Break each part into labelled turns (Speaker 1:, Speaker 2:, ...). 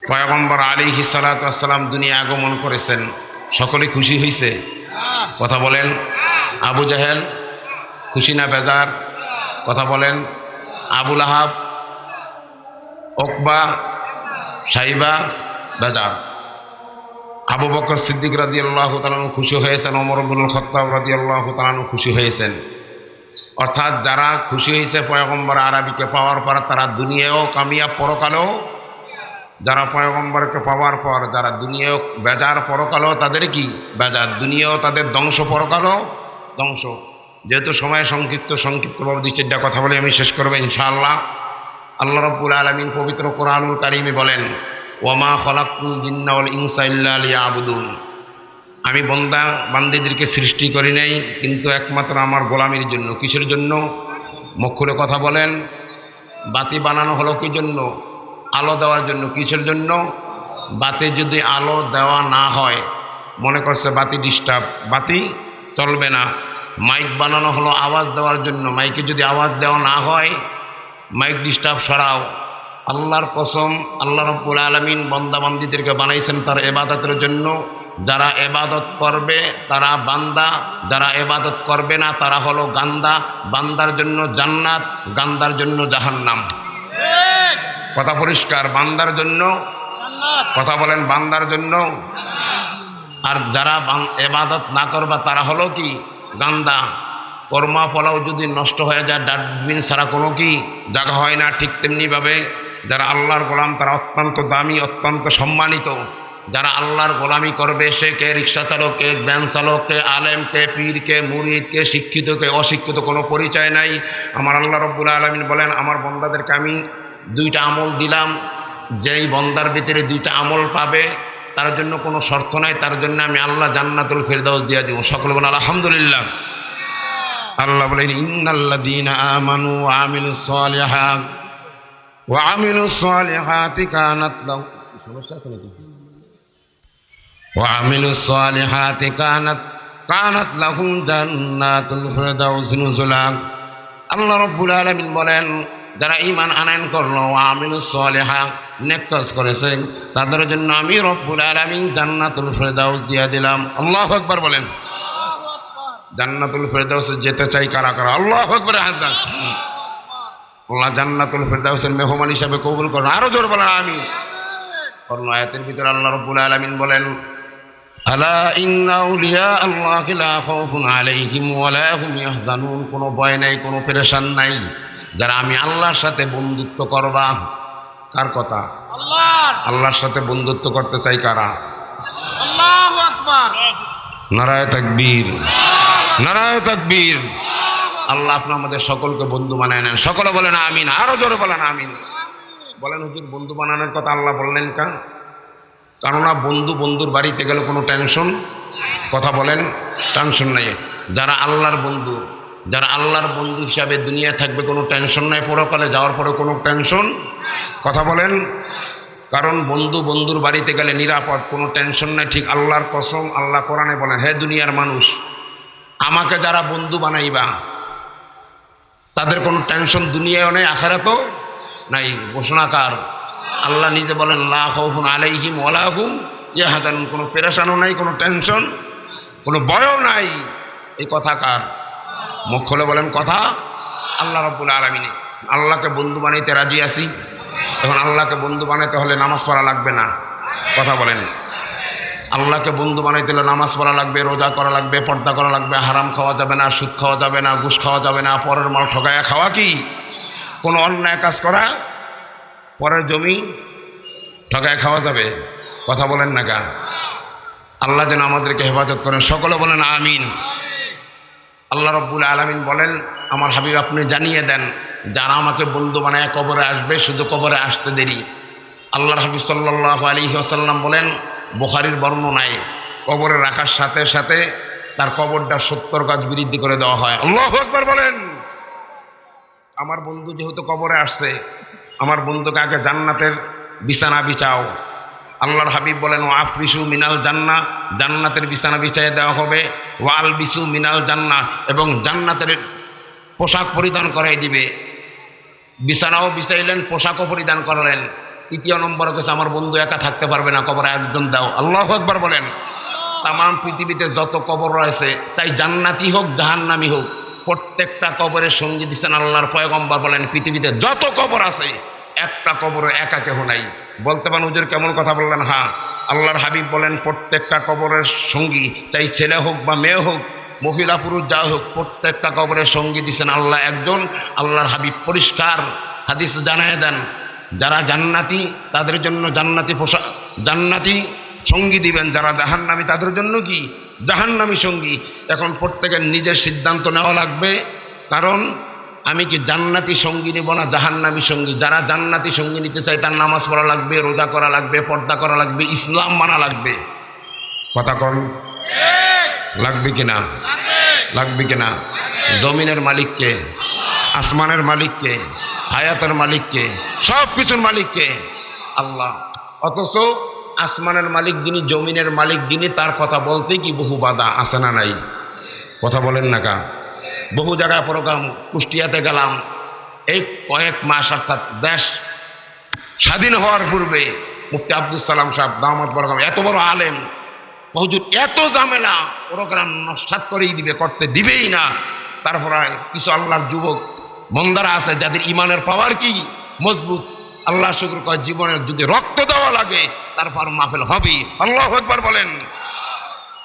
Speaker 1: পয়গম্বর আলাইহিস সালাতু ওয়াস সালাম দুনিয়া আগমন করেছেন, সকলে খুশি হয়েছে? কথা বলেন। আবু জাহেল খুশি না বেজার? কথা বলেন। আবু লাহাব, উকবা, সাইবা বেজার। আবু বকর সিদ্দিক রাদিয়াল্লাহু তাআলা খুশি হয়েছেন, ওমর ইবনুল খাত্তাব রাদিয়াল্লাহু তাআলা খুশি হয়েছেন। অর্থাৎ যারা খুশি হয়েছে পয়গম্বর আরবিকে পাওয়ার পর তারা দুনিয়াও কামিয়াব, পরকালেও। যারা পয়গম্বরকে পাওয়ার পর যারা দুনিয়াও বেজার, পরকালেও তাদের কি বেজার, দুনিয়াও তাদের ধ্বংস, পরকালেও ধ্বংস। যেহেতু সময় সংক্ষিপ্তভাবে দুই চারটা কথা বলে আমি শেষ করবো ইনশাআল্লাহ। আল্লাহ রাব্বুল আলামিন পবিত্র কোরআনুল কারীমে বলেন, ওয়ামা খলাকুল জিন্না ওয়াল ইনসা ইল্লা লিয়াবুদুন। আমি বান্দা বান্দীদেরকে সৃষ্টি করি নাই কিন্তু একমাত্র আমার গোলামির জন্য। কিসের জন্য? মুখ খুলে কথা বলেন। বাতি বানানো হলো কি জন্য? আলো দেওয়ার জন্য। কিসের জন্য? বাতি যদি আলো দেওয়া না হয়, মনে করছে বাতি ডিস্টার্ব, বাতি চলবে না। মাইক বানানো হলো আওয়াজ দেওয়ার জন্য, মাইকে যদি আওয়াজ দেওয়া না হয়, মাইক ডিস্টার্ব সরাও। আল্লাহর কসম, আল্লাহ রাব্বুল আলামিন বান্দাবান্দীদেরকে বানাইছেন তার ইবাদতের জন্য। যারা ইবাদত করবে তারা বান্দা, যারা ইবাদত করবে না তারা হলো গান্দা। বান্দার জন্য জান্নাত, গান্দার জন্য জাহান্নাম। কথা পরিষ্কার। বান্দার জন্য জান্নাত, কথা বলেন। বান্দার জন্য। আর যারা ইবাদত না করবে তারা হলো কি গান্দা। কর্মা ফলাও যদি নষ্ট হয়ে যায়, ডাস্টবিন ছাড়া কোনো কি জায়গা হয় না। ঠিক তেমনিভাবে যারা আল্লাহর গোলাম তারা অত্যন্ত দামি, অত্যন্ত সম্মানিত। যারা আল্লাহর গোলামি করবে, সে কে রিক্সা চালক, কে ভ্যান চালক, কে আলেম, কে পীর, কে মুরিদ, কে শিক্ষিত, কে অশিক্ষিত, কোনো পরিচয় নাই। আমার আল্লাহ রাব্বুল আলামিন বলেন, আমার বান্দাদেরকে আমি দুইটা আমল দিলাম, যেই বান্দার ভিতরে দুইটা আমল পাবে তার জন্য কোনো শর্ত নাই, তার জন্য আমি আল্লাহ জান্নাতুল ফিরদাউস দিয়ে দিব। সকলে বলেন আলহামদুলিল্লাহ। আল্লাহ বলেন, ইন্নাল্লাযীনা আমানু ওয়া আমিলুস সালিহাত ওয়া আমিলুস সালিহাতি কানাত লাহুম, সমস্যা আছে নাকি? ওয়া আমিলুস সালিহাতি কানাত লাহুম জান্নাতুল ফিরদাউস নুজুলা। আল্লাহ রাব্বুল আলামিন বলেন, যারা ঈমান আনয়ন করলো, ওয়া আমিলুস সালিহাত, নেক কাজ করেছে, তাদের জন্য আমি রব্বুল আলামিন জান্নাতুল ফিরদাউস দিয়ে দিলাম। আল্লাহু আকবার বলেন। জান্নাতুল ফিরদাউসে যেতে চাই কারা কারা? আল্লাহু আকবার। হাজার আল্লাহ জান্নাতুল ফিরদাউসের মেহমান হিসাবে কবুল করুন। আরো জোর বলেন আমিন। অন্য আয়াতের ভিতরে আল্লাহ রাব্বুল আলামিন বলেন, আলা ইন্না আউলিয়া আল্লাহি লা খাউফুন আলাইহিম ওয়া লা হুম ইয়াহজানুন। কোনো ভয় নাই, কোনো পেরেশান নাই যারা আমি আল্লাহর সাথে বন্ধুত্ব করবা। কার কথা? আল্লাহর। আল্লাহর সাথে বন্ধুত্ব করতে চাই কারা? আল্লাহু আকবার। নারায়ে তাকবীর, নারায়ে তাকবীর। আল্লাহ আপনি আমাদের সকলকে বন্ধু বানায় নেন। সকলে বলেন আমিন। আরো জোরে বলেন আমিন। বলেন, হুজুর বন্ধু বানানোর কথা আল্লাহ বললেন কেন? কেননা বন্ধুর বাড়িতে গেলে কোনো টেনশন, কথা বলেন, টেনশন নাই। যারা আল্লাহর বন্ধু, যারা আল্লাহর বন্ধু হিসাবে দুনিয়া থাকবে, কোনো টেনশন নাই। পরকালে যাওয়ার পরে কোনো টেনশন, কথা বলেন। কারণ বন্ধুর বাড়িতে গেলে নিরাপদ, কোনো টেনশন নাই। ঠিক আল্লাহর কসম, আল্লাহ কোরআনে বলেন, হে দুনিয়ার মানুষ, আমাকে যারা বন্ধু বানাইবা তাদের কোনো টেনশন দুনিয়াও নেই, আখিরাতেও নাই। ঘোষণাকার আল্লাহ নিজে বলেন, লা খাউফুন আলাইহিম ওয়া লা হুম ইয়াহজানুন। কোনো পেরেশানও নাই, কোনো টেনশন, কোনো ভয়ও নাই। এই কথা কার? মুখ খুলে বলেন কথা আল্লাহ রাব্বুল আলামিন। আল্লাহকে বন্ধু বানাইতে রাজি আছি। এখন আল্লাহকে বন্ধু বানাইতে হলে নামাজ পড়া লাগবে না, কথা বলেন। আল্লাহকে বন্ধু বানাইতে হলে নামাজ পড়া লাগবে, রোজা করা লাগবে, পর্দা করা লাগবে, হারাম খাওয়া যাবে না, সুদ খাওয়া যাবে না, ঘুষ খাওয়া যাবে না, পরের মাল ঠকায়া খাওয়া কি কোনো অন্যায় কাজ করা? পরের জমি ঠকায় খাওয়া যাবে? কথা বলেন না কা? আল্লাহ যেন আমাদেরকে হেফাজত করেন। সকলে বলেন আমিন। আল্লাহ রাব্বুল আলামিন বলেন, আমার হাবিব আপনি জানিয়ে দেন, যারা আমাকে বন্ধু বানায় কবরে আসবে, শুধু কবরে আসতে দেরি। আল্লাহর হাবিব সাল্লাল্লাহু আলাইহি ওয়াসাল্লাম বলেন, বুখারীর বর্ণনায়, কবরে রাখার সাথে সাথে তার কবরটা 70 গজ বৃদ্ধি করে দেওয়া হয়। আল্লাহু আকবার বলেন। আমার বন্ধু যেহেতু কবরে আসছে, আমার বন্ধুকে আগে জান্নাতের বিছানা বিছাও। আল্লাহর হাবিব বলেন, ও আফরিসু মিনাল জান্নাহ, জান্নাতের বিছানা বিছাইয়ে দেওয়া হবে। ওয়াল বিসু মিনাল জান্নাহ, এবং জান্নাতের পোশাক পরিধান করাই দিবে। বিছানাও বিছাইলেন, পোশাকও পরিধান করলেন। তৃতীয় নম্বরে কাছে আমার বন্ধু একা থাকতে পারবে না, কবরে একজন দাও। আল্লাহু আকবার বলেন। তামাম পৃথিবীতে যত কবর রয়েছে, চাই জান্নাতি হোক জাহান্নামি হোক, প্রত্যেকটা কবরের সঙ্গী দিচ্ছেন আল্লাহর পয়গম্বর বলেন, পৃথিবীতে যত কবর আছে একটা কবরে একা কেহ নাই। বলতে পারেন হুজুর কেমন কথা বললেন? হ্যাঁ, আল্লাহর হাবিব বলেন প্রত্যেকটা কবরের সঙ্গী, চাই ছেলে হোক বা মেয়ে হোক, মহিলা পুরুষ যা হোক, প্রত্যেকটা কবরের সঙ্গী দিচ্ছেন আল্লাহ একজন। আল্লাহর হাবিব পরিষ্কার হাদিস জানায় দেন, যারা জান্নাতি তাদের জন্য জান্নাতি সঙ্গী দিবেন, যারা জাহান্নামী তাদের জন্য কি জাহান্নামী সঙ্গী। এখন প্রত্যেকের নিজের সিদ্ধান্ত নেওয়া লাগবে, কারণ আমি কি জান্নাতি সঙ্গী নিব না জাহান্নামী সঙ্গী? যারা জান্নাতি সঙ্গী নিতে চায় তার নামাজ পড়া লাগবে, রোজা করা লাগবে, পর্দা করা লাগবে, ইসলাম মানা লাগবে। কথা কন লাগবে কিনা? লাগবে কিনা? জমিনের মালিককে, আসমানের মালিককে, হায়াতের মালিককে, সব কিছুর মালিককে আল্লাহ। অথচ আসমানের মালিক যিনি, জমিনের মালিক যিনি, তার কথা বলতে কি বহু বাধা আছে না নাই? কথা বলেন না কা? বহু জায়গায় প্রোগ্রাম, কুষ্টিয়াতে গেলাম এই কয়েক মাস, অর্থাৎ দেশ স্বাধীন হওয়ার পূর্বে মুফতি আব্দুল সালাম সাহেব দামাত বরকাম, এত বড় আলেম, হুজুর এত ঝামেলা, প্রোগ্রাম নস্বাত করেই দিবে, করতে দিবেই না। তারপরে কিছু আল্লাহর যুবক মন্দারা আছে যাদের ইমানের পাওয়ার কি মজবুত, আল্লাহ শুকর করে জীবনের যদি রক্ত দেওয়া লাগে তারপর মাহফিল হবেই। আল্লাহু আকবার বলেন।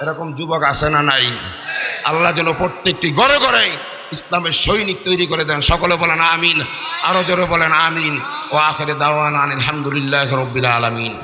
Speaker 1: এরকম যুবক আছে না নাই? আল্লাহ যেন প্রত্যেকটি ঘরে ঘরে ইসলামের সৈনিক তৈরি করে দেন। সকলে বলেন আমিন, আরো জোরে বলেন আমিন। ও আখিরে দাওয়ানা আলহামদুলিল্লাহি রাব্বিল আলামিন।